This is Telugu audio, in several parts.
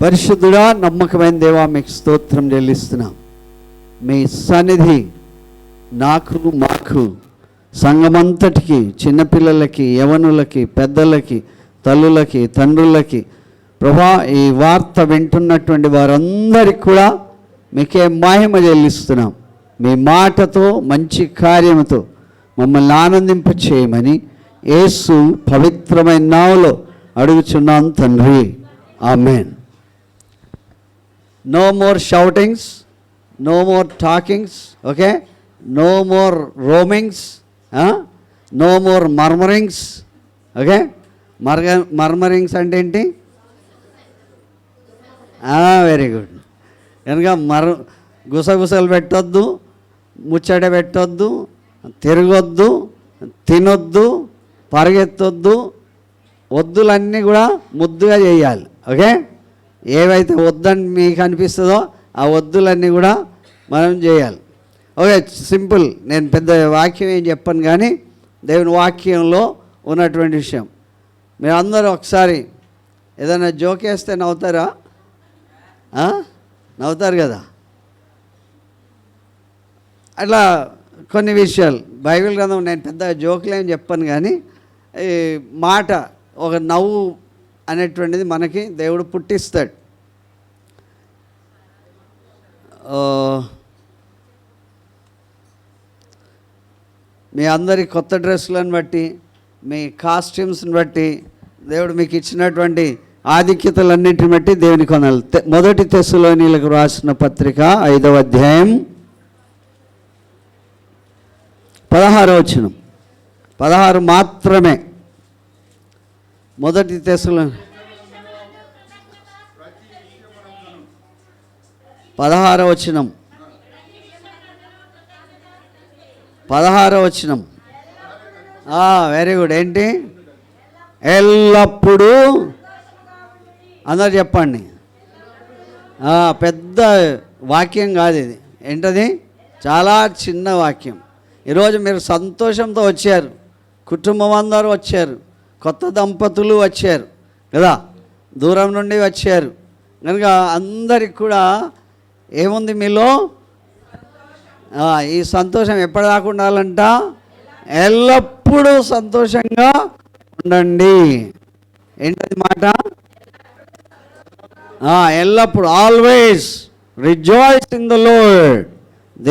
పరిశుద్ధుడా, నమ్మకమైన దేవా, మీకు స్తోత్రం చెల్లిస్తున్నాం. మీ సన్నిధి నాకు, మాకు, సంఘమంతటికి, చిన్నపిల్లలకి, యవనులకి, పెద్దలకి, తల్లులకి, తండ్రులకి, ప్రభా, ఈ వార్త వింటున్నటువంటి వారందరికీ కూడా మీకే మహిమ చెల్లిస్తున్నాం. మీ మాటతో, మంచి కార్యముతో మమ్మల్ని ఆనందింప చేయమని యేసు పవిత్రమైన నామములో అడుగుచున్నాం తండ్రి, ఆమేన్. No more shoutings, no more talkings, okay? No more roamings, no more murmurings, okay? Murmurings అంటే ఏంటి? Very good. కనుక గుసగుసలు పెట్టొద్దు, ముచ్చట పెట్టొద్దు, తిరగొద్దు, తినొద్దు, పరిగెత్తొద్దు. వద్దులన్నీ కూడా ముద్దుగా చేయాలి, ఓకే? ఏవైతే వద్దని మీకు అనిపిస్తుందో ఆ వద్దులన్నీ కూడా మనం చేయాలి, ఓకే? సింపుల్. నేను పెద్ద వాక్యం ఏం చెప్పను, కానీ దేవుని వాక్యంలో ఉన్నటువంటి విషయం. మీరు అందరూ ఒకసారి ఏదైనా జోకేస్తే నవ్వుతారా? నవ్వుతారు కదా. అట్లా కొన్ని విషయాలు బైబిల్ గ్రంథం, నేను పెద్ద జోకులు ఏం చెప్పను, కానీ ఈ మాట ఒక నవ్వు అనేటువంటిది మనకి దేవుడు పుట్టిస్తాడు. మీ అందరి కొత్త డ్రెస్సులను బట్టి, మీ కాస్ట్యూమ్స్ని బట్టి, దేవుడు మీకు ఇచ్చినటువంటి ఆధిక్యతలన్నింటిని బట్టి దేవుని కొనాలి. మొదటి తెస్సలోనీయులకు రాసిన పత్రిక 5వ అధ్యాయం 16వ వచనం. 16 మాత్రమే. మొదటి తెస్సలోని 16వ వచనం. 16వ వచనం. Very good. ఏంటి? ఎల్లప్పుడూ. అందరు చెప్పండి. పెద్ద వాక్యం కాదు ఇది. ఏంటది? చాలా చిన్న వాక్యం. ఈరోజు మీరు సంతోషంతో వచ్చారు, కుటుంబం అందరూ వచ్చారు, కొత్త దంపతులు వచ్చారు కదా, దూరం నుండి వచ్చారు. కనుక అందరికి కూడా ఏముంది మీలో? ఈ సంతోషం ఎప్పటిదాకా ఉండాలంట? ఎల్లప్పుడూ సంతోషంగా ఉండండి. ఏంటది మాట? ఎల్లప్పుడు, always rejoice in the lord.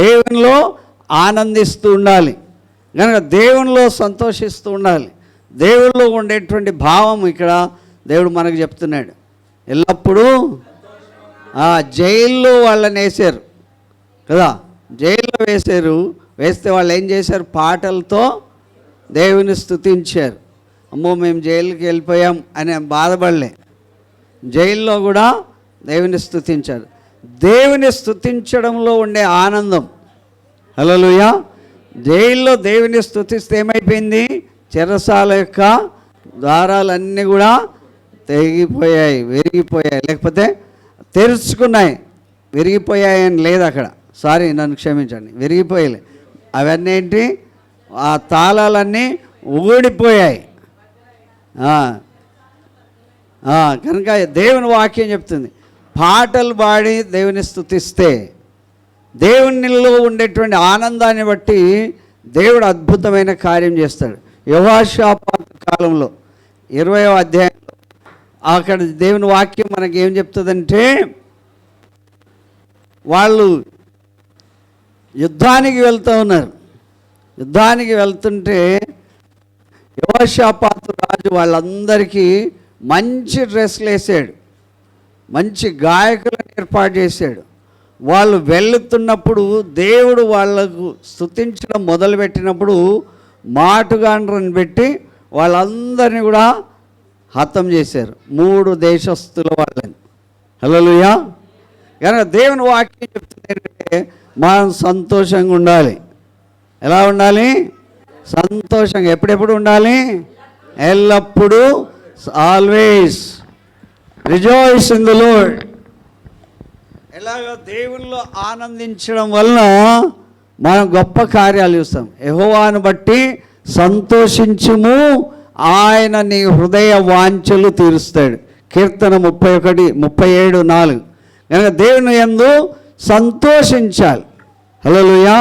దేవునిలో ఆనందిస్తూ ఉండాలి. కనుక దేవునిలో సంతోషిస్తూ ఉండాలి. దేవునిలో ఉండేటువంటి భావం ఇక్కడ దేవుడు మనకు చెప్తున్నాడు. ఎల్లప్పుడూ. జైల్లో వాళ్ళని వేశారు కదా, జైల్లో వేస్తే వాళ్ళు ఏం చేశారు? పాటలతో దేవుని స్తుతించారు. అమ్మో, మేము జైలుకి వెళ్ళిపోయాం అనే బాధపడలే. జైల్లో కూడా దేవుని స్తుతించారు. దేవుని స్తుతించడంలో ఉండే ఆనందం. హల్లెలూయా. జైల్లో దేవుని స్తుతిస్తే ఏమైపోయింది? చెరసాల యొక్క ద్వారాలన్నీ కూడా తెగిపోయాయి, విరిగిపోయాయి. లేకపోతే తెరుచుకున్నాయి. విరిగిపోయాయని లేదు అక్కడ, సారీ, నన్ను క్షమించండి, విరిగిపోయాయి. అవన్నీ ఏంటి? ఆ తాళాలన్నీ ఊడిపోయాయి. కనుక దేవుని వాక్యం చెప్తుంది, పాటలు పాడి దేవుని స్తుతిస్తే, దేవునిలో ఉండేటువంటి ఆనందాన్ని బట్టి దేవుడు అద్భుతమైన కార్యం చేస్తాడు. యెహోషాపాతు కాలంలో 20వ అధ్యాయంలో అక్కడ దేవుని వాక్యం మనకి ఏం చెప్తుందంటే, వాళ్ళు యుద్ధానికి వెళ్తూ ఉన్నారు. యుద్ధానికి వెళ్తుంటే యెహోషాపాతు రాజు వాళ్ళందరికీ మంచి డ్రెస్సులు వేసాడు, మంచి గాయకులను ఏర్పాటు చేశాడు. వాళ్ళు వెళుతున్నప్పుడు దేవుడు వాళ్ళకు స్తుతించడం మొదలుపెట్టినప్పుడు మాటుగాండ్రని పెట్టి వాళ్ళందరినీ కూడా హతం చేశారు, 3 దేశస్తుల వాళ్ళని. హల్లెలూయా. కనుక దేవుని వాక్యం చెప్తుంది ఏంటంటే, మనం సంతోషంగా ఉండాలి. ఎలా ఉండాలి? సంతోషంగా. ఎప్పుడెప్పుడు ఉండాలి? ఎల్లప్పుడూ, always rejoice in the lord. ఎలాగో దేవునిలో ఆనందించడం వలన మనం గొప్ప కార్యాలు చూస్తాం. యెహోవాను బట్టి సంతోషించుము, ఆయన నీ హృదయ వాంఛలు తీరుస్తాడు. కీర్తన 37:4. కనుక దేవుని యందు సంతోషించాలి. హల్లెలూయా.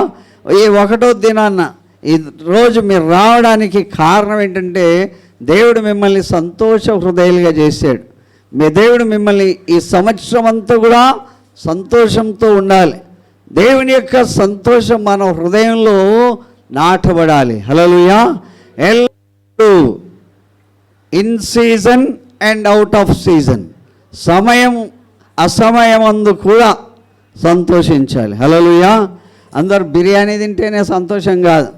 ఈ 1వ దినాన్న ఈ రోజు మీరు రావడానికి కారణం ఏంటంటే దేవుడు మిమ్మల్ని సంతోష హృదయాలుగా చేశాడు. మీ దేవుడు మిమ్మల్ని ఈ సంవత్సరం అంతా కూడా సంతోషంతో ఉండాలి. దేవుని యొక్క సంతోషం మన హృదయంలో నాటబడాలి. హల్లెలూయా. ఎల్లప్పుడూ in season and out of season, సమయం అసమయమందు కూడా సంతోషించాలి. హల్లెలూయా. అందరు బిర్యానీ తింటేనే సంతోషం కాదు,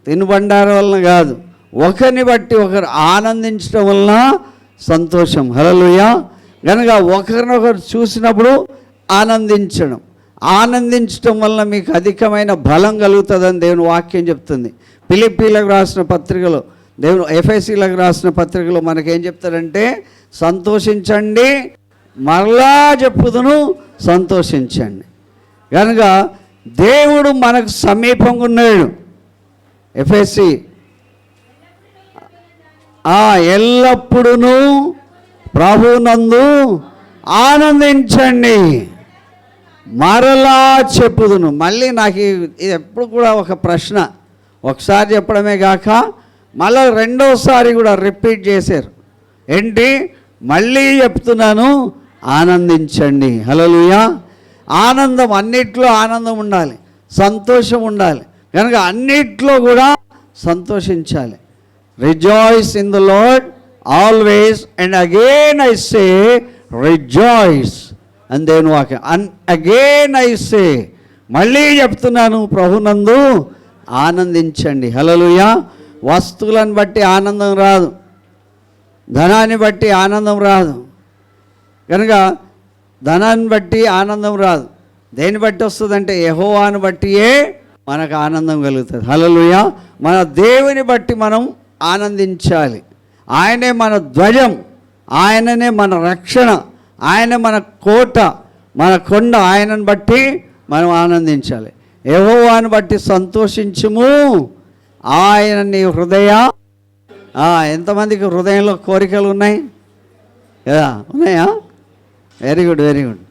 తినుబండారం వలన కాదు, ఒకరిని బట్టి ఒకరు ఆనందించడం వలన సంతోషం. హల్లెలూయా. కనుక ఒకరినొకరు చూసినప్పుడు ఆనందించడం వలన మీకు అధికమైన బలం కలుగుతుందని దేవుని వాక్యం చెప్తుంది. ఫిలిప్పీలకు రాసిన పత్రికలో, దేవుడు ఎఫెసీలకు రాసిన పత్రికలో మనకేం చెప్తారంటే సంతోషించండి, మరలా చెప్పుదును సంతోషించండి. కనుక దేవుడు మనకు సమీపంగా ఉన్నాడు. ఎఫెసీ ఎల్లప్పుడూ ప్రభువునందు ఆనందించండి, మరలా చెప్పుదును. మళ్ళీ నాకు ఇది ఎప్పుడు కూడా ఒక ప్రశ్న, ఒకసారి చెప్పడమే కాక మళ్ళీ రెండోసారి కూడా రిపీట్ చేశారు. ఏంటి? మళ్ళీ చెప్తున్నాను, ఆనందించండి. హల్లెలూయా. ఆనందం, అన్నిట్లో ఆనందం ఉండాలి, సంతోషం ఉండాలి. కనుక అన్నిట్లో కూడా సంతోషించాలి. Rejoice in the Lord always, and again I say rejoice అని దేవుని వాక్యం. అగైన్ ఐ సే, మళ్ళీ చెప్తున్నాను, ప్రభునందు ఆనందించండి. హల్లెలూయా. వస్తువులను బట్టి ఆనందం రాదు, ధనాన్ని బట్టి ఆనందం రాదు. కనుక ధనాన్ని బట్టి ఆనందం రాదు. దేన్ని బట్టి వస్తుందంటే యెహోవాను బట్టియే మనకు ఆనందం కలుగుతుంది. హల్లెలూయా. మన దేవుని బట్టి మనం ఆనందించాలి. ఆయనే మన ధ్వజం, ఆయననే మన రక్షణ, ఆయన మన కోట, మన కొండ. ఆయనను బట్టి మనం ఆనందించాలి. యెహోవాను బట్టి సంతోషించుము, ఆయన నీ హృదయ. ఎంతమందికి హృదయంలో కోరికలు ఉన్నాయి కదా? ఉన్నాయా? Very good, very good.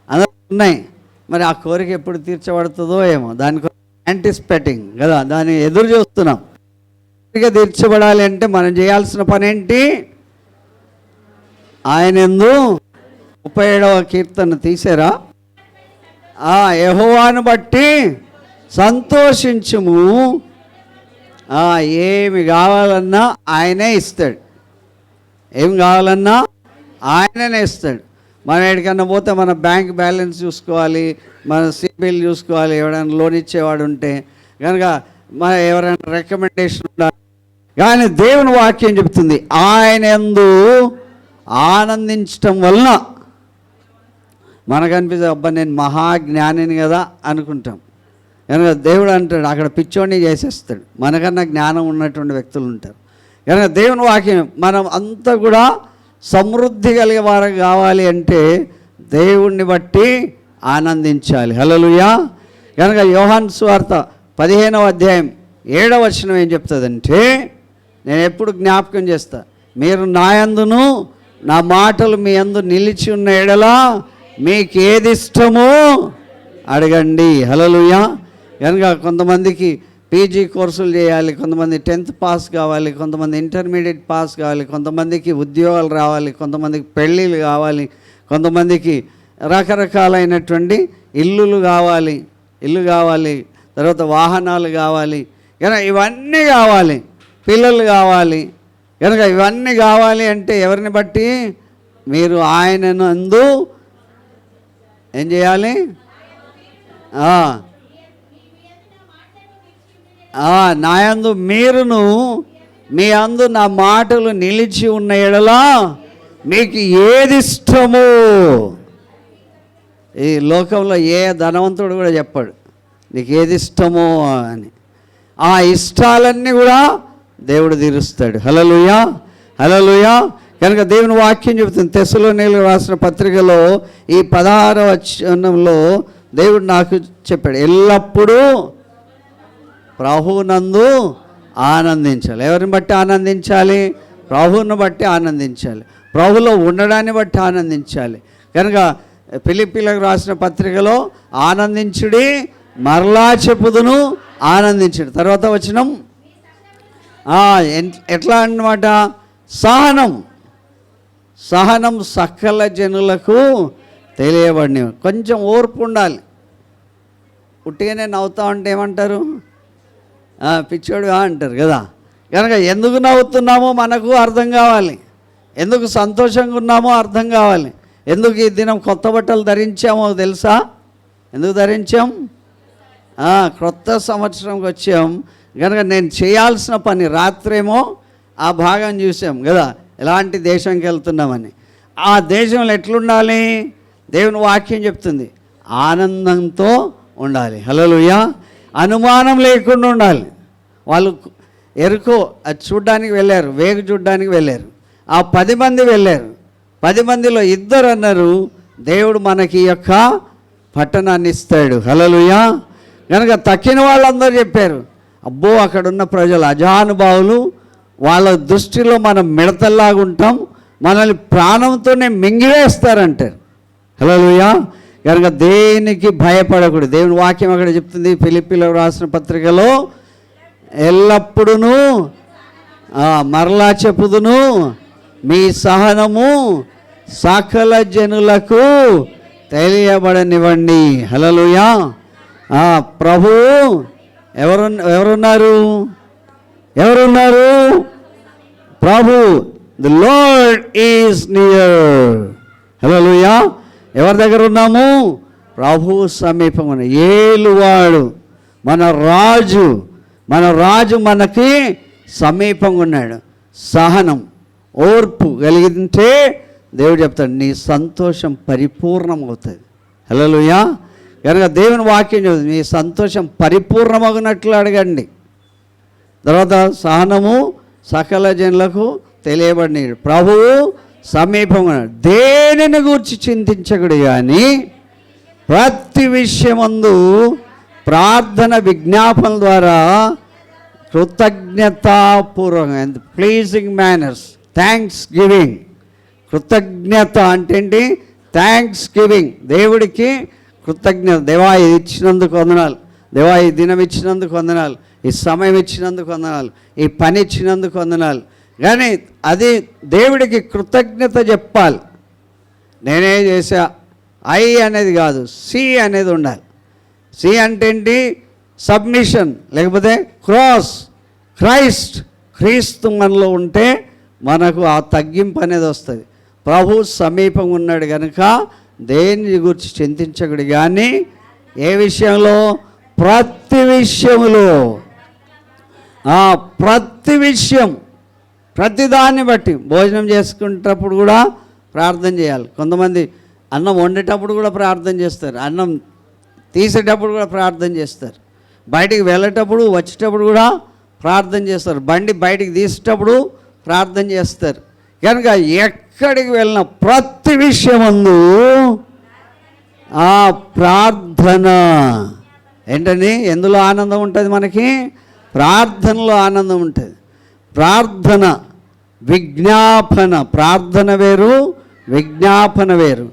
అందరూ ఉన్నాయి. మరి ఆ కోరిక ఎప్పుడు తీర్చబడుతుందో ఏమో, దానికి యాంటిసిపేటింగ్ కదా, దాన్ని ఎదురు చూస్తున్నాం. కోరిక తీర్చబడాలి అంటే మనం చేయాల్సిన పని ఏంటి? ఆయన యందు 37వ కీర్తన తీసారా? యెహోవాను బట్టి సంతోషించుము, ఏమి కావాలన్నా ఆయనే ఇస్తాడు. ఏం కావాలన్నా ఆయననే ఇస్తాడు. మనం ఎక్కడికన్నా పోతే మన బ్యాంక్ బ్యాలెన్స్ చూసుకోవాలి, మన సిబిల్ చూసుకోవాలి, ఎవరైనా లోన్ ఇచ్చేవాడు ఉంటే కనుక మన ఎవరైనా రికమెండేషన్ ఉండాలి. కానీ దేవుని వాక్యం చెప్తుంది, ఆయన యందు ఆనందించటం వలన మనకు అనిపిస్తుంది, అబ్బా నేను మహాజ్ఞానిని కదా అనుకుంటాం. కనుక దేవుడు అంటాడు, అక్కడ పిచ్చోడిని చేసేస్తాడు. మనకన్నా జ్ఞానం ఉన్నటువంటి వ్యక్తులు ఉంటారు. కనుక దేవుని వాక్యం మనం అంతా కూడా సమృద్ధి కలిగే వారు కావాలి అంటే దేవుణ్ణి బట్టి ఆనందించాలి. హల్లెలూయా. కనుక యోహాను సువార్త 15వ అధ్యాయం 7వ వచనం ఏం చెప్తుందంటే, నేను ఎప్పుడు జ్ఞాపకం చేస్తా, మీరు నా యందును నా మాటలు మీ యందు నిలిచి ఉన్న ఎడల మీకు ఏది ఇష్టమో అడగండి. హల్లెలూయా. కనుక కొంతమందికి పీజీ కోర్సులు చేయాలి, కొంతమంది 10th పాస్ కావాలి, కొంతమంది ఇంటర్మీడియట్ పాస్ కావాలి, కొంతమందికి ఉద్యోగాలు రావాలి, కొంతమందికి పెళ్ళిళ్ళు కావాలి, కొంతమందికి రకరకాలైనటువంటి ఇల్లు కావాలి, తర్వాత వాహనాలు కావాలి. కనుక ఇవన్నీ కావాలి, పిల్లలు కావాలి. కనుక ఇవన్నీ కావాలి అంటే ఎవరిని బట్టి? మీరు ఆయననందు ఏం చేయాలి? నా యందు మీరును మీ అందు నా మాటలు నిలిచి ఉన్న ఎడలా మీకు ఏది ఇష్టమో. ఈ లోకంలో ఏ ధనవంతుడు కూడా చెప్పాడు నీకు ఏది ఇష్టమో అని. ఆ ఇష్టాలన్నీ కూడా దేవుడు తీరుస్తాడు. హల్లెలూయా, హల్లెలూయా. కనుక దేవుని వాక్యం చెబుతుంది, తెస్సలోనీయులకు రాసిన పత్రికలో ఈ 16వ వచనంలో దేవుడు నాకు చెప్పాడు, ఎల్లప్పుడూ ప్రభువునందు ఆనందించాలి. ఎవరిని బట్టి ఆనందించాలి? ప్రభువుని బట్టి ఆనందించాలి. ప్రభులో ఉండడాన్ని బట్టి ఆనందించాలి. కనుక ఫిలిప్పీలకు రాసిన పత్రికలో ఆనందించుడి, మరలా చెప్పుదును ఆనందించుడు. తర్వాత వచనం ఎట్లా అన్నమాట, సహనం సకల జనులకు తెలియబడిన. కొంచెం ఓర్పు ఉండాలి. ఉట్టిగానే నవ్వుతా ఉంటే ఏమంటారు, పిచ్చోడు అంటారు కదా. కనుక ఎందుకు నవ్వుతున్నామో మనకు అర్థం కావాలి, ఎందుకు సంతోషంగా ఉన్నామో అర్థం కావాలి, ఎందుకు ఈ దినం కొత్త బట్టలు ధరించామో తెలుసా? ఎందుకు ధరించాం? క్రొత్త సంవత్సరంకి వచ్చాం కనుక నేను చేయాల్సిన పని, రాత్రేమో ఆ భాగం చూసాం కదా, ఎలాంటి దేశంకి వెళ్తున్నామని. ఆ దేశంలో ఎట్లుండాలి? దేవుని వాక్యం చెప్తుంది, ఆనందంతో ఉండాలి. హల్లెలూయా. అనుమానం లేకుండా ఉండాలి. వాళ్ళు ఎరుకో అది చూడ్డానికి వెళ్ళారు, వేగు చూడ్డానికి వెళ్ళారు. ఆ 10 మంది వెళ్ళారు. 10 మందిలో 2 అన్నారు, దేవుడు మనకి ఈ యొక్క పట్టణాన్ని ఇస్తాడు. హల్లెలూయా. కనుక తక్కిన వాళ్ళందరూ చెప్పారు, అబ్బో అక్కడున్న ప్రజలు అజానుభావులు, వాళ్ళ దృష్టిలో మనం మిడతల్లాగా ఉంటాం, మనల్ని ప్రాణంతోనే మింగివేస్తారంటారు. హల్లెలూయా. కనుక దేనికి భయపడకూడదు. దేవుని వాక్యం అక్కడ చెప్తుంది, ఫిలిప్పీలకు రాసిన పత్రికలో, ఎల్లప్పుడూ మరలా చెప్పుదును మీ సహనము సకల జనులకు తెలియబడనివ్వండి. హల్లెలూయా. ప్రభు ఎవరున్నారు? ప్రభు, ది లార్డ్ ఈజ్ నియర్. హల్లెలూయా. ఎవరి దగ్గర ఉన్నాము? ప్రభు సమీపం. ఏలువాడు మన రాజు మనకి సమీపంగా ఉన్నాడు. సహనం, ఓర్పు కలిగితే దేవుడు చెప్తాడు, నీ సంతోషం పరిపూర్ణమవుతుంది. హల్లెలూయా. కనుక దేవుని వాక్యం చెప్తుంది, నీ సంతోషం పరిపూర్ణమగినట్లు అడగండి. తర్వాత సహనము సకల జనులకు తెలియబడి ప్రభువు సమీపంగా. దేనిని గూర్చి చింతించకుడు కానీ ప్రతి విషయమందు ప్రార్థన విజ్ఞాపన ద్వారా కృతజ్ఞతాపూర్వకంగా, ప్లీజింగ్ మేనర్స్, థ్యాంక్స్ గివింగ్. కృతజ్ఞత అంటే ఏంటి? Thanks giving. దేవుడికి కృతజ్ఞత. దేవా ఇది ఇచ్చినందుకు వందనాలు, దేవా ఈ దినం ఇచ్చినందుకు వందనాలు, ఈ సమయం ఇచ్చినందుకు వందనాలు, ఈ పని ఇచ్చినందుకు వందనాలు. కానీ అది దేవుడికి కృతజ్ఞత చెప్పాలి. నేనే చేసా ఐ అనేది కాదు, సి అనేది ఉండాలి. సి అంటే ఏంటి? సబ్మిషన్, లేకపోతే క్రీస్తు మనలో ఉంటే మనకు ఆ తగ్గింపు అనేది వస్తుంది. ప్రభు సమీపం ఉన్నాడు కనుక దేని గురించి చింతించకూడదు కానీ ఏ విషయంలో? ప్రతి విషయంలో, ప్రతిదాన్ని బట్టి. భోజనం చేసుకునేటప్పుడు కూడా ప్రార్థన చేయాలి. కొంతమంది అన్నం వండేటప్పుడు కూడా ప్రార్థన చేస్తారు, అన్నం తీసేటప్పుడు కూడా ప్రార్థన చేస్తారు, బయటికి వెళ్ళేటప్పుడు వచ్చేటప్పుడు కూడా ప్రార్థన చేస్తారు, బండి బయటికి తీసేటప్పుడు ప్రార్థన చేస్తారు. కనుక ఎక్కడికి వెళ్ళినా ప్రతి విషయమందు ప్రార్థన. ఏంటని? ఎందులో ఆనందం ఉంటుంది మనకి? ప్రార్థనలో ఆనందం ఉంటుంది. ప్రార్థన, విజ్ఞాపన. ప్రార్థన వేరు, విజ్ఞాపన వేరు.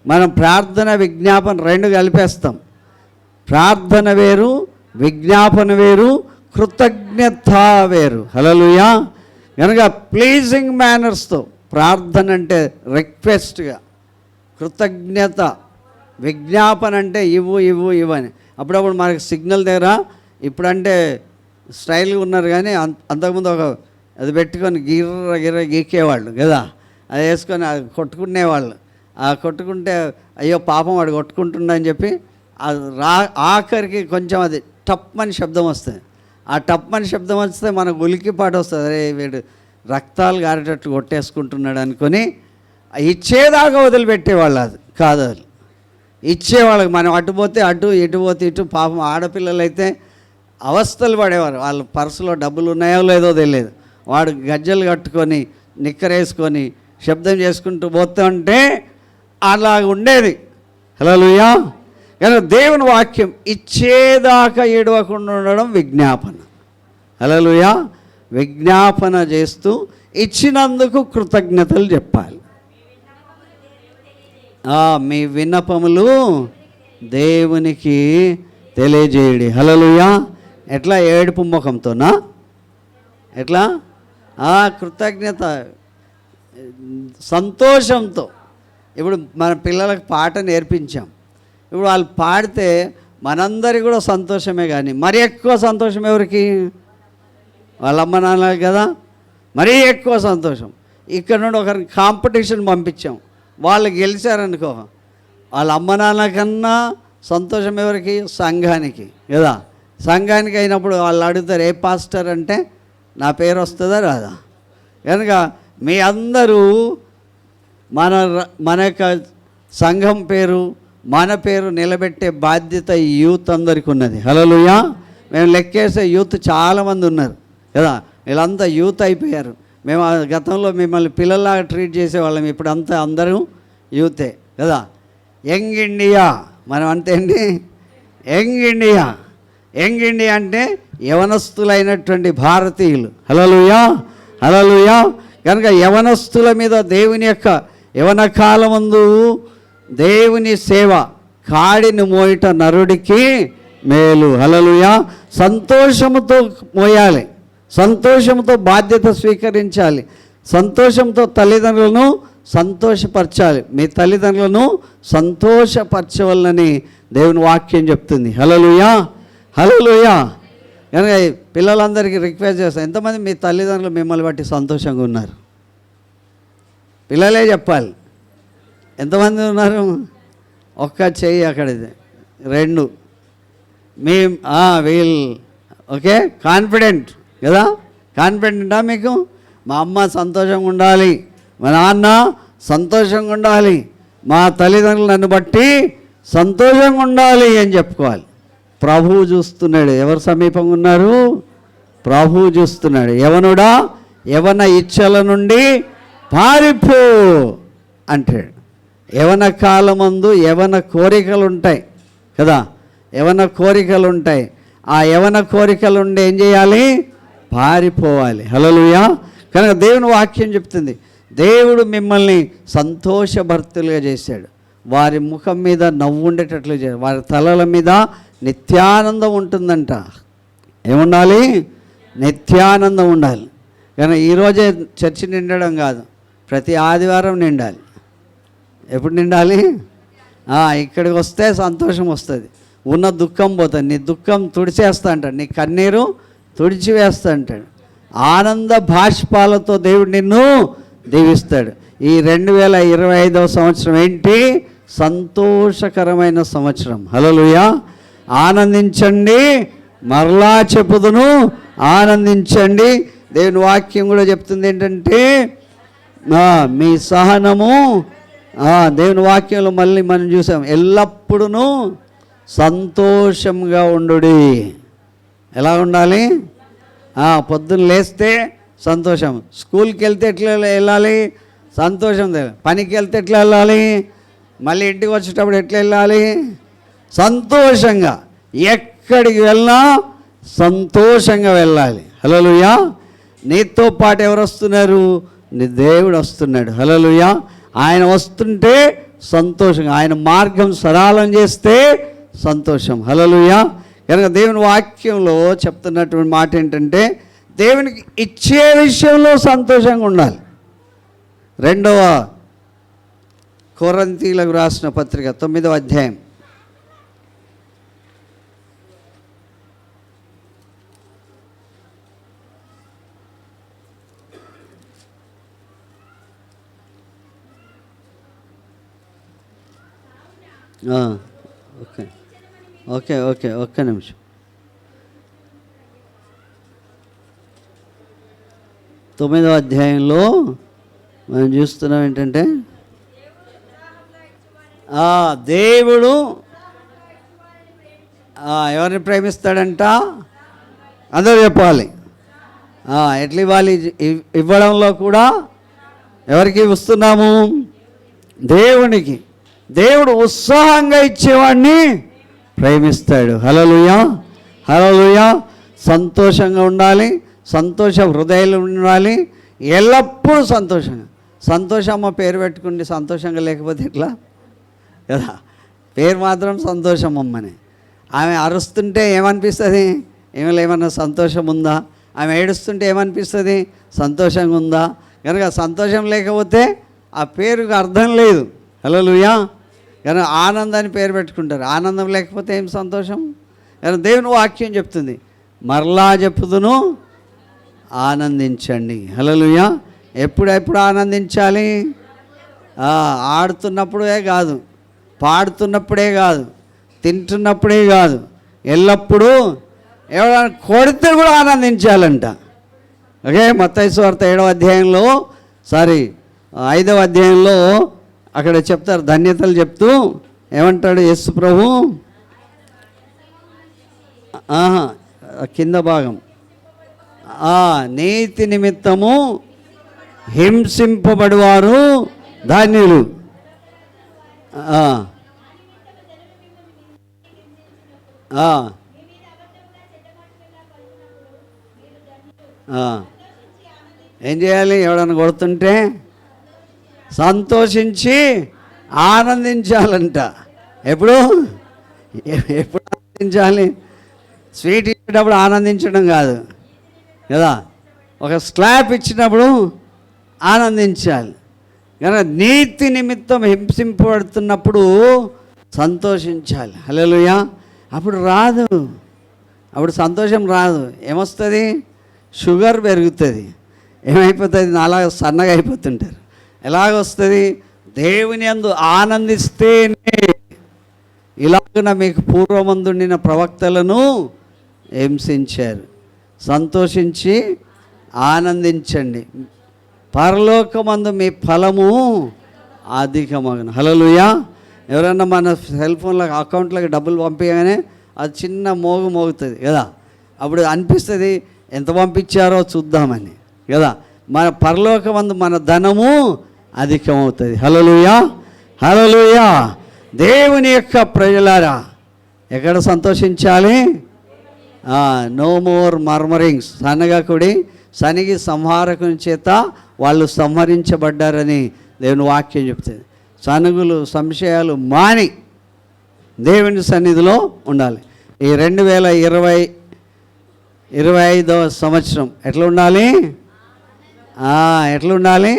మనం ప్రార్థన విజ్ఞాపన 2 కలిపేస్తాం. ప్రార్థన వేరు, విజ్ఞాపన వేరు, కృతజ్ఞత వేరు. హల్లెలూయా. కనుక ప్లీజింగ్ మేనర్స్తో ప్రార్థన అంటే రిక్వెస్ట్గా, కృతజ్ఞత. విజ్ఞాపన అంటే ఇవ్వు అని. అప్పుడప్పుడు మనకి సిగ్నల్ దగ్గర, ఇప్పుడంటే స్టైల్గా ఉన్నారు కానీ అంతకుముందు అది పెట్టుకొని గిర్ర గీకేవాళ్ళు కదా, అది వేసుకొని అది కొట్టుకునేవాళ్ళు. ఆ కొట్టుకుంటే అయ్యో పాపం వాడు కొట్టుకుంటుండని చెప్పి ఆఖరికి కొంచెం అది టప్మని శబ్దం వస్తుంది. ఆ టప్మని శబ్దం వస్తే మనకు ఉలికిపాటు వస్తుంది. అరే వీడు రక్తాలు గారేటట్టు కొట్టేసుకుంటున్నాడు అనుకొని ఇచ్చేదాకా వదిలిపెట్టేవాళ్ళు. అది కాదు, అది ఇచ్చేవాళ్ళకి. మనం అటు పోతే అటు, ఇటు పోతే ఇటు. పాపం ఆడపిల్లలు అయితే అవస్థలు పడేవారు. వాళ్ళ పర్సులో డబ్బులు ఉన్నాయో లేదో తెలియదు. వాడు గజ్జలు కట్టుకొని నిక్కరేసుకొని శబ్దం చేసుకుంటూ పోతుంటే అలా ఉండేది. హల్లెలూయా. కానీ దేవుని వాక్యం ఇచ్చేదాకా ఏడవకుండా ఉండడం విజ్ఞాపన. హల్లెలూయా. విజ్ఞాపన చేస్తూ ఇచ్చినందుకు కృతజ్ఞతలు చెప్పాలి. మీ విన్నపములు దేవునికి తెలియజేయడి. హల్లెలూయా. ఎట్లా? ఏడుపు ముఖంతోనా? ఎట్లా? కృతజ్ఞత, సంతోషంతో. ఇప్పుడు మన పిల్లలకు పాట నేర్పించాం. ఇప్పుడు వాళ్ళు పాడితే మనందరికీ కూడా సంతోషమే, కానీ మరీ ఎక్కువ సంతోషం ఎవరికి? వాళ్ళ అమ్మ నాన్నలకి కదా. మరీ ఎక్కువ సంతోషం. ఇక్కడ నుండి ఒకరికి కాంపిటీషన్ పంపించాం, వాళ్ళు గెలిచారనుకో, వాళ్ళ అమ్మ నాన్న కన్నా సంతోషం ఎవరికి? సంఘానికి కదా. సంఘానికి అయినప్పుడు వాళ్ళు అడుగుతారు, ఏ పాస్టర్ అంటే నా పేరు వస్తుందా రాదా? కనుక మీ అందరూ మన యొక్క సంఘం పేరు, మన పేరు నిలబెట్టే బాధ్యత ఈ యూత్ అందరికీ ఉన్నది. హల్లెలూయా. మేము లెక్కేసే యూత్ చాలామంది ఉన్నారు కదా. వీళ్ళంతా యూత్ అయిపోయారు. మేము గతంలో మిమ్మల్ని పిల్లల్లాగా ట్రీట్ చేసేవాళ్ళం, ఇప్పుడు అంతా అందరూ యూతే కదా. యంగ్ ఇండియా మనం అంతేండి. Young India. యంగ్ ఇండియా అంటే యవనస్తులైనటువంటి భారతీయులు. హల్లెలూయా, హల్లెలూయా. కనుక యవనస్తుల మీద దేవుని యొక్క యవన కాలమందు దేవుని సేవ, కాడిని మోయట నరుడికి మేలు. హల్లెలూయా. సంతోషముతో మోయాలి, సంతోషంతో బాధ్యత స్వీకరించాలి, సంతోషంతో తల్లిదండ్రులను సంతోషపరచాలి. మీ తల్లిదండ్రులను సంతోషపరచవలనని దేవుని వాక్యం చెప్తుంది. హల్లెలూయా, హల్లెలూయా. కనుక పిల్లలందరికీ రిక్వెస్ట్ చేస్తాను, ఎంతమంది మీ తల్లిదండ్రులు మిమ్మల్ని బట్టి సంతోషంగా ఉన్నారు? పిల్లలే చెప్పాలి. ఎంతమంది ఉన్నారు? ఒక్క చెయ్యి అక్కడిది, రెండు. మీ ఓకే, కాన్ఫిడెంట్ కదా. కాన్ఫిడెంటా మీకు? మా అమ్మ సంతోషంగా ఉండాలి, మా నాన్న సంతోషంగా ఉండాలి, మా తల్లిదండ్రులు నన్ను బట్టి సంతోషంగా ఉండాలి అని చెప్పుకోవాలి. ప్రభువు చూస్తున్నాడు. ఎవరు సమీపంగా ఉన్నారు? ప్రభువు చూస్తున్నాడు. యవనుడా, యవన ఇచ్చల నుండి పారిపో అంటాడు. యవన కాలమందు యవన కోరికలు ఉంటాయి కదా. యవన కోరికలు ఉంటాయి. ఆ యవన కోరికలు ఉండి ఏం చేయాలి? పారిపోవాలి. హల్లెలూయా. కనుక దేవుని వాక్యం చెప్తుంది, దేవుడు మిమ్మల్ని సంతోషభర్తలుగా చేశాడు. వారి ముఖం మీద నవ్వు ఉండేటట్లు చేశాడు. వారి తలల మీద నిత్యానందం ఉంటుందంట. ఏముండాలి? నిత్యానందం ఉండాలి. కానీ ఈరోజే చర్చి నిండడం కాదు, ప్రతి ఆదివారం నిండాలి. ఎప్పుడు నిండాలి? ఇక్కడికి వస్తే సంతోషం వస్తుంది, ఉన్న దుఃఖం పోతుంది. నీ దుఃఖం తుడిచేస్తా అంటాడు, నీ కన్నీరు తుడిచివేస్తా అంటాడు. ఆనంద భాష్పాలతో దేవుడు నిన్ను దీవిస్తాడు. ఈ 2025వ సంవత్సరం ఏంటి? సంతోషకరమైన సంవత్సరం. హల్లెలూయా. ఆనందించండి, మరలా చెప్పుదును, ఆనందించండి. దేవుని వాక్యం కూడా చెప్తుంది ఏంటంటే, మీ సహనము, దేవుని వాక్యంలో మళ్ళీ మనం చూసాం, ఎల్లప్పుడూ సంతోషంగా ఉండుడి. ఎలా ఉండాలి? పొద్దున్న లేస్తే సంతోషం, స్కూల్కి వెళ్తే ఎట్లా వెళ్ళాలి? సంతోషం. పనికి వెళ్తే ఎట్లా వెళ్ళాలి? మళ్ళీ ఇంటికి వచ్చేటప్పుడు ఎట్లా వెళ్ళాలి? సంతోషంగా. ఎక్కడికి వెళ్ళినా సంతోషంగా వెళ్ళాలి. హల్లెలూయా. నీతో పాటు ఎవరు వస్తున్నారు? నీ దేవుడు వస్తున్నాడు. హల్లెలూయా. ఆయన వస్తుంటే సంతోషంగా, ఆయన మార్గం సరళం చేస్తే సంతోషం. హల్లెలూయా. కనుక దేవుని వాక్యంలో చెప్తున్నటువంటి మాట ఏంటంటే, దేవునికి ఇచ్చే విషయంలో సంతోషంగా ఉండాలి. 2వ కొరింథీయులకు రాసిన పత్రిక 9వ అధ్యాయం. ఓకే ఓకే ఓకే ఒక్క నిమిషం. 9వ అధ్యాయంలో మనం చూస్తున్నాం ఏంటంటే, దేవుడు ఎవరిని ప్రేమిస్తాడంట? అందరూ చెప్పాలి. ఎట్లా ఇవ్వాలి? ఇవ్వడంలో కూడా ఎవరికి ఇస్తున్నాము? దేవునికి. దేవుడు ఉత్సాహంగా ఇచ్చేవాడిని ప్రేమిస్తాడు. హల్లెలూయా, హల్లెలూయా. సంతోషంగా ఉండాలి, సంతోష హృదయాలు ఉండాలి, ఎల్లప్పుడూ సంతోషంగా. సంతోషమ్మ పేరు పెట్టుకుంటే సంతోషంగా లేకపోతే ఎట్లా? కదా. పేరు మాత్రం సంతోషమమ్మని. ఆమె అరుస్తుంటే ఏమనిపిస్తుంది? ఏమైనా ఏమన్నా సంతోషం ఉందా? ఆమె ఏడుస్తుంటే ఏమనిపిస్తుంది? సంతోషంగా ఉందా? కనుక సంతోషం లేకపోతే ఆ పేరుకు అర్థం లేదు. హల్లెలూయా. కనుక ఆనందాన్ని పేరు పెట్టుకుంటారు. ఆనందం లేకపోతే ఏం సంతోషం? కనుక దేవుని వాక్యం చెప్తుంది, మరలా చెప్పుదును ఆనందించండి. హల్లెలూయా. ఎప్పుడెప్పుడు ఆనందించాలి? ఆడుతున్నప్పుడే కాదు, పాడుతున్నప్పుడే కాదు, తింటున్నప్పుడే కాదు, ఎల్లప్పుడూ ఎవరైనా కొడితే కూడా ఆనందించాలంట. ఓకే. మత్తయి సువార్త 7వ అధ్యాయంలో 5వ అధ్యాయంలో అక్కడ చెప్తారు, ధన్యతలు చెప్తూ ఏమంటాడు యేసు ప్రభు? కింద భాగం, నీతి నిమిత్తము హింసింపబడువారు ధన్యులు. ఏం చేయాలి? ఎవడన్నా కొడుతుంటే సంతోషించి ఆనందించాలంట. ఎప్పుడు ఆనందించాలి? స్వీట్ ఇచ్చేటప్పుడు ఆనందించడం కాదు కదా, ఒక స్లాబ్ ఇచ్చినప్పుడు ఆనందించాలి. కనుక నీతి నిమిత్తం హింసింపబడుతున్నప్పుడు సంతోషించాలి. హల్లెలూయా. అప్పుడు రాదు, అప్పుడు సంతోషం రాదు. ఏమొస్తుంది? షుగర్ పెరుగుతుంది. ఏమైపోతుంది? అలా సన్నగా అయిపోతుంటారు. ఎలాగొస్తుంది? దేవుని యందు ఆనందిస్తేనే. ఇలాగున మీకు పూర్వమందుండిన ప్రవక్తలను హింసించారు. సంతోషించి ఆనందించండి, పరలోకమందు మీ ఫలము అధికమగును. హల్లెలూయా. ఎవరన్నా మన సెల్ ఫోన్లో అకౌంట్లోకి డబ్బులు పంపించగానే అది చిన్న మోగుతుంది కదా, అప్పుడు అనిపిస్తుంది ఎంత పంపించారో చూద్దామని కదా. మన పరలోకమందు మన ధనము అధికమవుతుంది. హల్లెలూయా. హల్లెలూయా. దేవుని యొక్క ప్రజలారా ఎక్కడ సంతోషించాలి? No more murmurings. సనగకుడి, సనిగి సంహారకుని చేత వాళ్ళు సంహరించబడ్డారని దేవుని వాక్యం చెప్తుంది. సనుగులు, సంశయాలు మాని దేవుని సన్నిధిలో ఉండాలి. ఈ 2025వ సంవత్సరం ఎట్లా ఉండాలి? ఎట్లా ఉండాలి?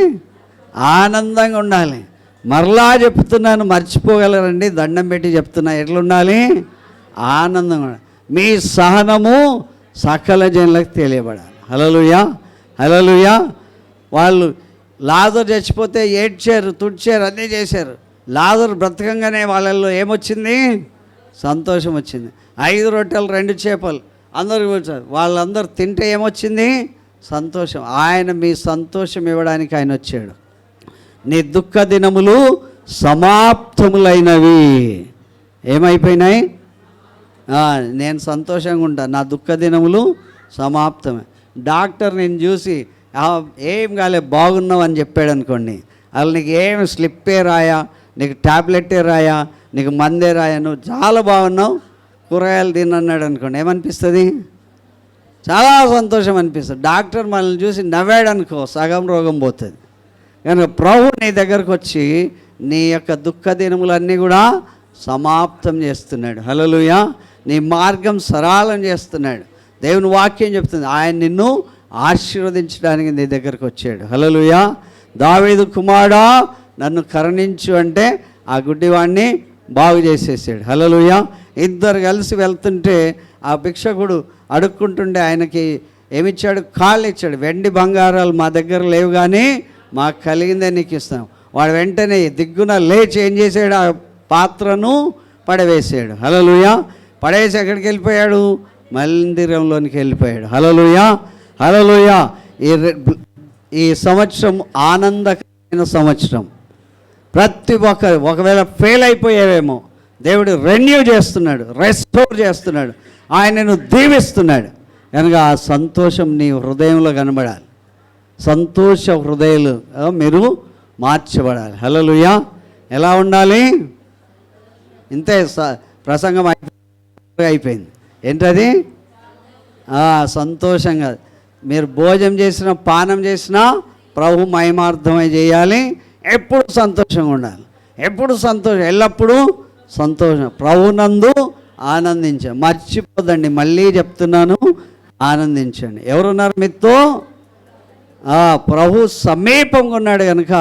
ఆనందంగా ఉండాలి. మరలా చెప్తున్నాను, మర్చిపోగలరండి, దండం పెట్టి చెప్తున్నా. ఎట్లా ఉండాలి? ఆనందంగా ఉండాలి. మీ సహనము సకల జనులకు తెలియబడాలి. హల్లెలూయా. హల్లెలూయా. వాళ్ళు లాజరు చచ్చిపోతే ఏడ్చారు, తుడిచారు, అన్నీ చేశారు. లాజరు బ్రతకంగానే వాళ్ళల్లో ఏమొచ్చింది? సంతోషం వచ్చింది. 5 రొట్టెలు 2 చేపలు అందరికి వచ్చారు. వాళ్ళందరూ తింటే ఏమొచ్చింది? సంతోషం. ఆయన మీ సంతోషం ఇవ్వడానికి ఆయన వచ్చాడు. నీ దుఃఖ దినములు సమాప్తములైనవి. ఏమైపోయినాయి? నేను సంతోషంగా ఉంటాను, నా దుఃఖ దినములు సమాప్తమే. డాక్టర్ నేను చూసి ఏం కాలే, బాగున్నావు అని చెప్పాడు అనుకోండి, అసలు నీకు ఏమి స్లిప్పే రాయా, నీకు ట్యాబ్లెట్టే రాయా, నీకు మందే రాయా, నువ్వు చాలా బాగున్నావు, కూరగాయలు తినన్నాడు అనుకోండి, ఏమనిపిస్తుంది? చాలా సంతోషం అనిపిస్తుంది. డాక్టర్ మనల్ని చూసి నవ్వాడు అనుకో, సగం రోగం పోతుంది. కనుక ప్రభు నీ దగ్గరకు వచ్చి నీ యొక్క దుఃఖ దినములన్నీ కూడా సమాప్తం చేస్తున్నాడు. హల్లెలూయా. నీ మార్గం సరళం చేస్తున్నాడు. దేవుని వాక్యం చెప్తుంది, ఆయన నిన్ను ఆశీర్వదించడానికి నీ దగ్గరకు వచ్చాడు. హల్లెలూయా. దావీదు కుమారుడా నన్ను కరుణించు అంటే ఆ గుడ్డివాడిని బాగు చేసేసాడు. హల్లెలూయా. ఇద్దరు కలిసి వెళ్తుంటే ఆ భిక్షకుడు అడుక్కుంటుండే ఆయనకి ఏమిచ్చాడు? కాళ్ళు ఇచ్చాడు. వెండి బంగారాలు మా దగ్గర లేవు కానీ మాకు కలిగిందే నీకు ఇస్తాం. వాడు వెంటనే దిగ్గున లేచి ఏం చేశాడు? ఆ పాత్రను పడవేసాడు. హల్లెలూయా. పడేసి ఎక్కడికి వెళ్ళిపోయాడు? మందిరంలోనికి వెళ్ళిపోయాడు. హల్లెలూయా. హల్లెలూయా. ఈ సంవత్సరం ఆనందకరమైన సంవత్సరం. ప్రతి ఒక్కరు ఒకవేళ ఫెయిల్ అయిపోయావేమో, దేవుడు రెన్యూ చేస్తున్నాడు, రెస్టోర్ చేస్తున్నాడు, ఆయనను దీవిస్తున్నాడు. కనుక ఆ సంతోషం నీ హృదయంలో కనబడాలి. సంతోష హృదయాలు మీరు మార్చబడాలి. హల్లెలూయా. ఎలా ఉండాలి? ఇంతే, ప్రసంగం అయిపోయింది. ఏంటది? సంతోషంగా మీరు భోజనం చేసినా పానం చేసినా ప్రభు మహిమార్థమై చేయాలి. ఎప్పుడు సంతోషంగా ఉండాలి. ఎప్పుడు సంతోషం, ఎల్లప్పుడూ సంతోషం. ప్రభునందు ఆనందించండి. మర్చిపోదండి, మళ్ళీ చెప్తున్నాను, ఆనందించండి. ఎవరున్నారు మీతో? ప్రభు సమీపంగా ఉన్నాడు కనుక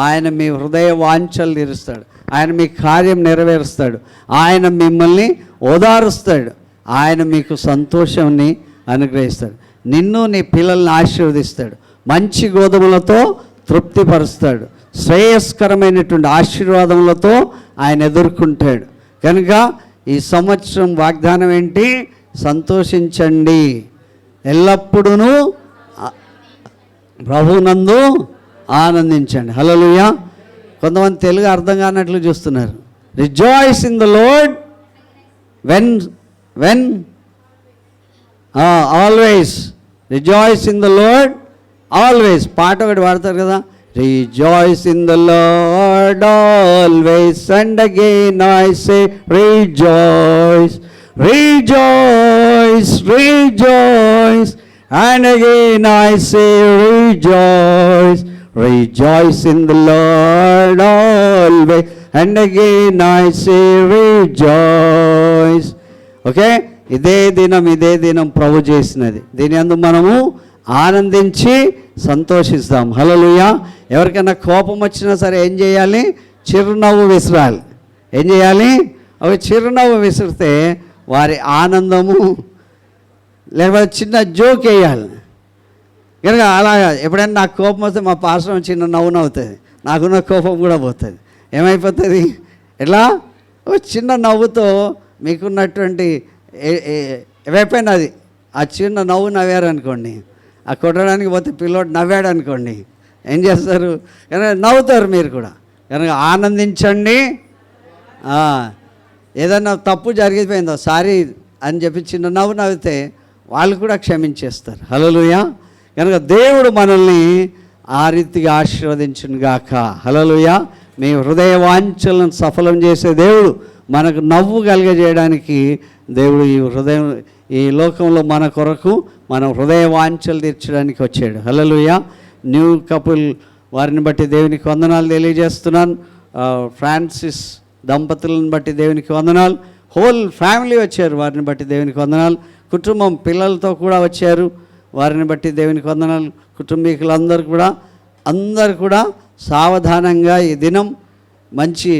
ఆయన మీ హృదయ వాంఛలు తీరుస్తాడు, ఆయన మీ కార్యం నెరవేరుస్తాడు, ఆయన మిమ్మల్ని ఓదారుస్తాడు, ఆయన మీకు సంతోషాన్ని అనుగ్రహిస్తాడు, నిన్ను నీ పిల్లల్ని ఆశీర్వదిస్తాడు, మంచి గోధుమలతో తృప్తిపరుస్తాడు, శ్రేయస్కరమైనటువంటి ఆశీర్వాదములతో ఆయన ఎదుర్కొంటాడు. కనుక ఈ సంవత్సరం వాగ్దానం ఏంటి? సంతోషించండి, ఎల్లప్పుడూ ప్రభునందు ఆనందించండి. హల్లెలూయా. కొంతమంది తెలుగు అర్థం కానట్లు చూస్తున్నారు. Rejoice in the lord when always. Rejoice in the Lord always. పాట ఒకటి పాడతారు కదా, rejoice in the Lord always and again I say rejoice, rejoice, rejoice and again I say rejoice, rejoice in the Lord always and again I say rejoice. Okay, ఇదే దినం ప్రభు చేసినది, దీని యందు మనము ఆనందించి సంతోషిస్తాం. హల్లెలూయా. ఎవరికైనా కోపం వచ్చినా సరే ఏం చేయాలి? చిరునవ్వు విసరాలి. ఏం చేయాలి? ఒక చిరునవ్వు విసిరితే వారి ఆనందము, లేకపోతే చిన్న జోక్ వేయాలి కనుక. అలాగా ఎప్పుడైనా నాకు కోపం వస్తే మా పాస్టర్ చిన్న నవ్వు నవ్వుతుంది, నాకున్న కోపం కూడా పోతుంది. ఏమైపోతుంది? ఎట్లా? ఒక చిన్న నవ్వుతో మీకున్నటువంటి ఏమైపోయినా అది, ఆ చిన్న నవ్వు నవ్వారనుకోండి, ఆ కొట్టడానికి పోతే పిల్లోడు నవ్వాడు అనుకోండి, ఏం చేస్తారు? కనుక నవ్వుతారు మీరు కూడా. కనుక ఆనందించండి. ఏదన్నా తప్పు జరిగిపోయిందో సారీ అని చెప్పి చిన్న నవ్వు నవ్వితే వాళ్ళు కూడా క్షమించేస్తారు. హల్లెలూయా. కనుక దేవుడు మనల్ని ఆ రీతిగా ఆశీర్వదించును గాక. హల్లెలూయా. మీ హృదయ వాంఛలను సఫలం చేసే దేవుడు, మనకు నవ్వు కలిగజేయడానికి దేవుడు ఈ లోకంలో మన కొరకు మన హృదయ వాంఛలు తీర్చడానికి వచ్చాడు. హల్లెలూయా. న్యూ కపుల్ వారిని బట్టి దేవునికి వందనాలు తెలియజేస్తున్నాను. ఫ్రాన్సిస్ దంపతులను బట్టి దేవునికి వందనాలు. హోల్ ఫ్యామిలీ వచ్చారు, వారిని బట్టి దేవునికి వందనాలు. కుటుంబం పిల్లలతో కూడా వచ్చారు, వారిని బట్టి దేవునికి వందనాలు. కుటుంబీకులందరూ కూడా సావధానంగా ఈ దినం మంచి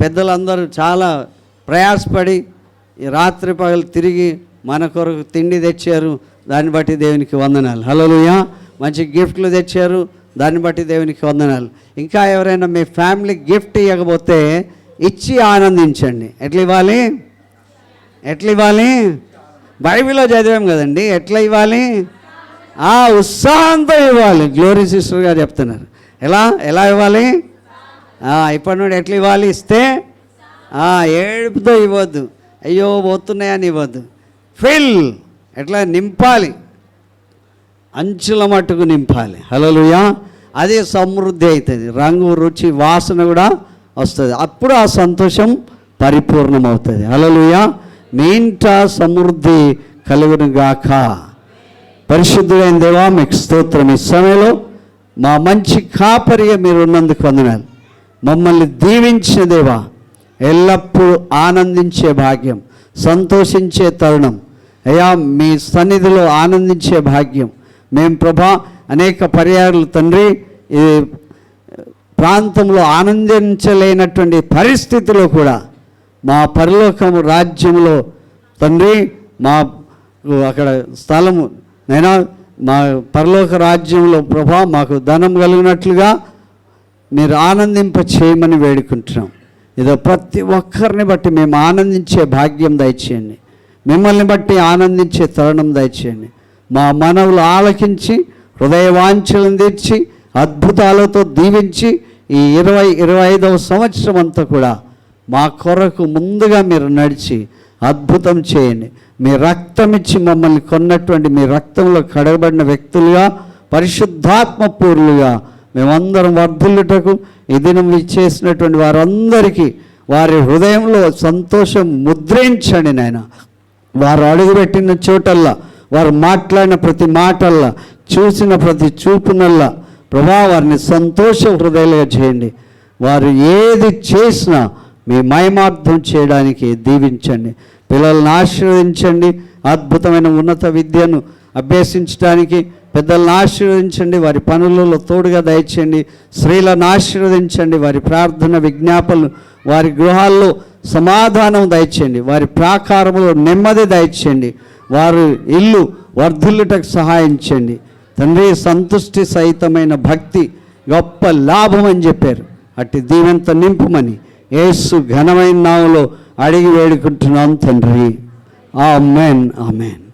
పెద్దలందరూ చాలా ప్రయాసపడి ఈ రాత్రి పగలు తిరిగి మన కొరకు తిండి తెచ్చారు, దాన్ని బట్టి దేవునికి వందనాలు. హల్లెలూయా. మంచి గిఫ్ట్లు తెచ్చారు, దాన్ని బట్టి దేవునికి వందనాలు. ఇంకా ఎవరైనా మీ ఫ్యామిలీ గిఫ్ట్ ఇవ్వకపోతే ఇచ్చి ఆనందించండి. ఎట్లా ఇవ్వాలి? బైబిల్లో చదివాం కదండి, ఎట్లా ఇవ్వాలి? ఉత్సాహంతో ఇవ్వాలి. గ్లోరీ సిస్టర్ గారు చెప్తున్నారు. ఎలా ఇవ్వాలి? ఇప్పటి నుండి ఎట్లా ఇవ్వాలి? ఇస్తే ఏడుపుతో ఇవ్వద్దు, అయ్యో పోతున్నాయని ఇవ్వద్దు. ఫిల్, ఎట్లా నింపాలి? అంచుల మట్టుకు నింపాలి. హల్లెలూయా. అదే సమృద్ధి అవుతుంది, రంగు రుచి వాసన కూడా వస్తుంది. అప్పుడు ఆ సంతోషం పరిపూర్ణమవుతుంది. హల్లెలూయా. మీ ఇంట సమృద్ధి కలుగును గాక. పరిశుద్ధుడైన దేవా మీకు స్తోత్రం. ఈ సమయంలో మా మంచి కాపరిగా మీరు ఉన్నందుకు వందనాలు. మమ్మల్ని దీవించిన దేవా, ఎల్లప్పుడూ ఆనందించే భాగ్యం, సంతోషించే తరుణం అయ్యా, మీ సన్నిధిలో ఆనందించే భాగ్యం మేము ప్రభా అనేక పర్యాయాలు తండ్రి ఈ ప్రాంతంలో ఆనందించలేనటువంటి పరిస్థితిలో కూడా మా పరలోకము రాజ్యంలో తండ్రి మా అక్కడ స్థలము నైనా మా పరలోక రాజ్యంలో ప్రభా మాకు ధనం కలిగినట్లుగా మీరు ఆనందింప చేయమని వేడుకుంటున్నాం. ఇదో ప్రతి ఒక్కరిని బట్టి మేము ఆనందించే భాగ్యం దయచేయండి, మిమ్మల్ని బట్టి ఆనందించే తరుణం దయచేయండి. మా మనవులు ఆలకించి హృదయ వాంఛలను తీర్చి అద్భుతాలతో దీవించి ఈ 2025వ సంవత్సరం అంతా కూడా మా కొరకు ముందుగా మీరు నడిచి అద్భుతం చేయండి. మీ రక్తం ఇచ్చి మమ్మల్ని కొన్నటువంటి మీ రక్తంలో కడగబడిన వ్యక్తులుగా పరిశుద్ధాత్మ పూర్లుగా మేమందరం వర్ధిల్లుటకు ఈ దినం ఇచ్చేసినటువంటి వారందరికీ వారి హృదయంలో సంతోషం ముద్రించండి నాయన. వారు అడుగుపెట్టిన చోటల్లా, వారు మాట్లాడిన ప్రతి మాటల్లా, చూసిన ప్రతి చూపునల్లా ప్రభా వారిని సంతోష హృదయాలుగా చేయండి. వారు ఏది చేసినా మీ మహిమార్థం చేయడానికి దీవించండి. పిల్లలను ఆశీర్వదించండి. అద్భుతమైన ఉన్నత విద్యను అభ్యసించడానికి పెద్దలను ఆశీర్వదించండి. వారి పనులలో తోడుగా దయచేయండి. స్త్రీలను ఆశీర్వదించండి. వారి ప్రార్థన విజ్ఞాపనలు, వారి గృహాల్లో సమాధానం దయచేయండి. వారి ప్రాకారములో నెమ్మది దయచేయండి. వారి ఇల్లు వర్ధిల్లుటకు సహాయం చేయండి. తండ్రి, సంతుష్టి సహితమైన భక్తి గొప్ప లాభం అని చెప్పారు. అట్టి దీవెంత నింపుమని యేసు ఘనమైన నామములో అడిగి వేడుకుంటున్నాం తండ్రి. ఆమేన్, ఆమేన్.